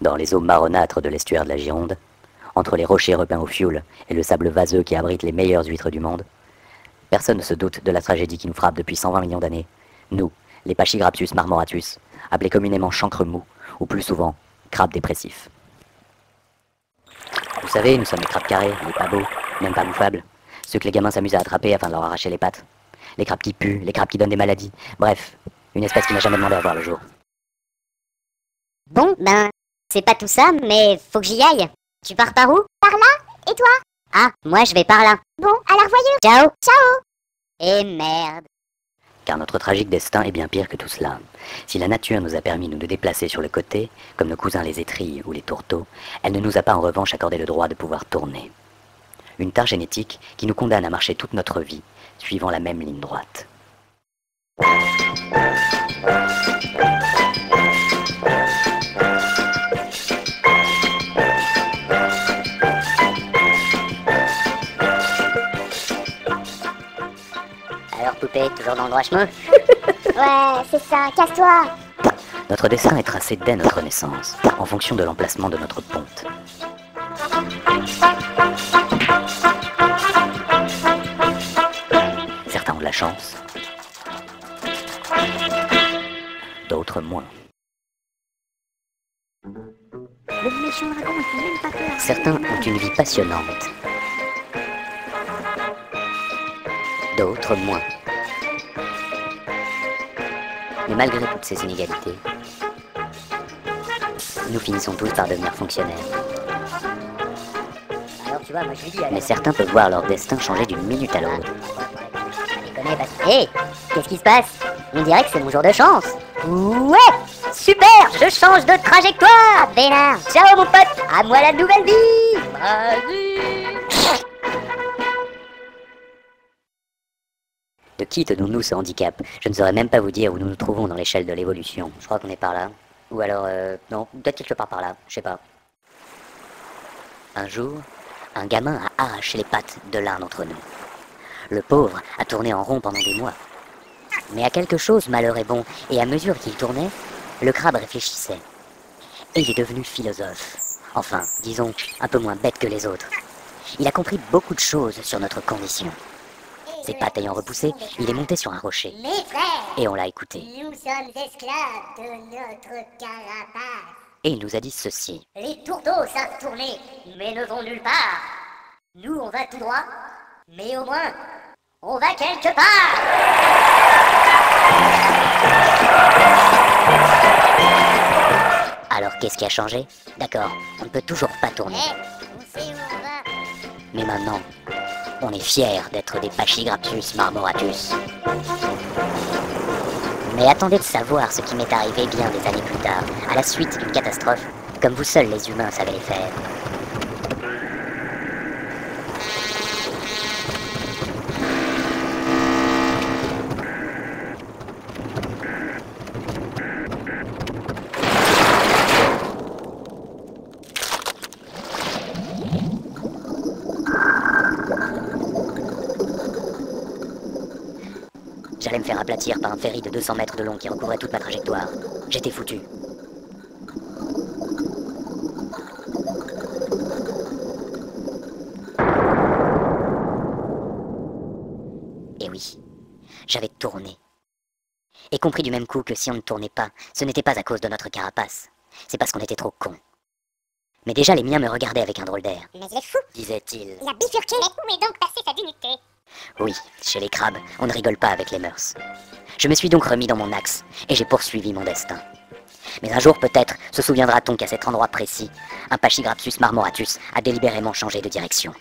Dans les eaux marronâtres de l'estuaire de la Gironde, entre les rochers repeints au fioul et le sable vaseux qui abrite les meilleures huîtres du monde, personne ne se doute de la tragédie qui nous frappe depuis 120 millions d'années. Nous, les Pachygraptus marmoratus, appelés communément chancre mou, ou plus souvent, crabes dépressifs. Vous savez, nous sommes les crabes carrés, les pas beaux, même pas bouffables, ceux que les gamins s'amusent à attraper afin de leur arracher les pattes. Les crabes qui puent, les crabes qui donnent des maladies, bref, une espèce qui n'a jamais demandé à voir le jour. Bon, ben, c'est pas tout ça, mais faut que j'y aille. Tu pars par où? Par là? Et toi? Ah, moi je vais par là. Bon, à la revoyure. Ciao. Ciao. Et merde. Car notre tragique destin est bien pire que tout cela. Si la nature nous a permis de nous déplacer sur le côté, comme nos cousins les étrilles ou les tourteaux, elle ne nous a pas en revanche accordé le droit de pouvoir tourner. Une tare génétique qui nous condamne à marcher toute notre vie, suivant la même ligne droite. Alors poupée, toujours dans le droit chemin? Ouais, c'est ça, casse-toi. Notre destin est tracé dès notre naissance, en fonction de l'emplacement de notre ponte. Certains ont de la chance, d'autres moins. Le méchant dragon, il fait même pas peur. Certains ont une vie passionnante, d'autres moins. Mais malgré toutes ces inégalités, nous finissons tous par devenir fonctionnaires. Alors tu vois, moi je lui dis... Mais certains peuvent voir leur destin changer d'une minute à l'autre. Hé, qu'est-ce qui se passe? On dirait que c'est mon jour de chance. Ouais, super, je change de trajectoire, Bénard. Ciao mon pote, à moi la nouvelle vie. Vas-y. De qui tenons-nous ce handicap? Je ne saurais même pas vous dire où nous nous trouvons dans l'échelle de l'évolution. Je crois qu'on est par là. Ou alors, non, peut-être quelque part par là, je sais pas. Un jour, un gamin a arraché les pattes de l'un d'entre nous. Le pauvre a tourné en rond pendant des mois. Mais à quelque chose, malheur est bon, et à mesure qu'il tournait, le crabe réfléchissait. Et il est devenu philosophe. Enfin, disons, un peu moins bête que les autres. Il a compris beaucoup de choses sur notre condition. Ses pattes ayant repoussé, il est monté sur un rocher. Mes frères, Et on l'a écouté. nous sommes esclaves de notre carapace. Et il nous a dit ceci. Les tourteaux savent tourner, mais ne vont nulle part. Nous, on va tout droit, mais au moins, on va quelque part. Alors qu'est-ce qui a changé? D'accord, on ne peut toujours pas tourner. On sait où on va. Mais maintenant, on est fiers d'être des Pachygraptus marmoratus. Mais attendez de savoir ce qui m'est arrivé bien des années plus tard, à la suite d'une catastrophe, comme vous seuls les humains savez les faire. J'allais me faire aplatir par un ferry de 200 mètres de long qui recouvrait toute ma trajectoire. J'étais foutu. Et oui, j'avais tourné. Et compris du même coup que si on ne tournait pas, ce n'était pas à cause de notre carapace. C'est parce qu'on était trop cons. Mais déjà les miens me regardaient avec un drôle d'air, Mais il est fou. disait-il. Il a bifurqué. Mais où est donc passé sa dignité? Oui, chez les crabes, on ne rigole pas avec les mœurs. Je me suis donc remis dans mon axe, et j'ai poursuivi mon destin. Mais un jour peut-être, se souviendra-t-on qu'à cet endroit précis, un Pachygraptus marmoratus a délibérément changé de direction.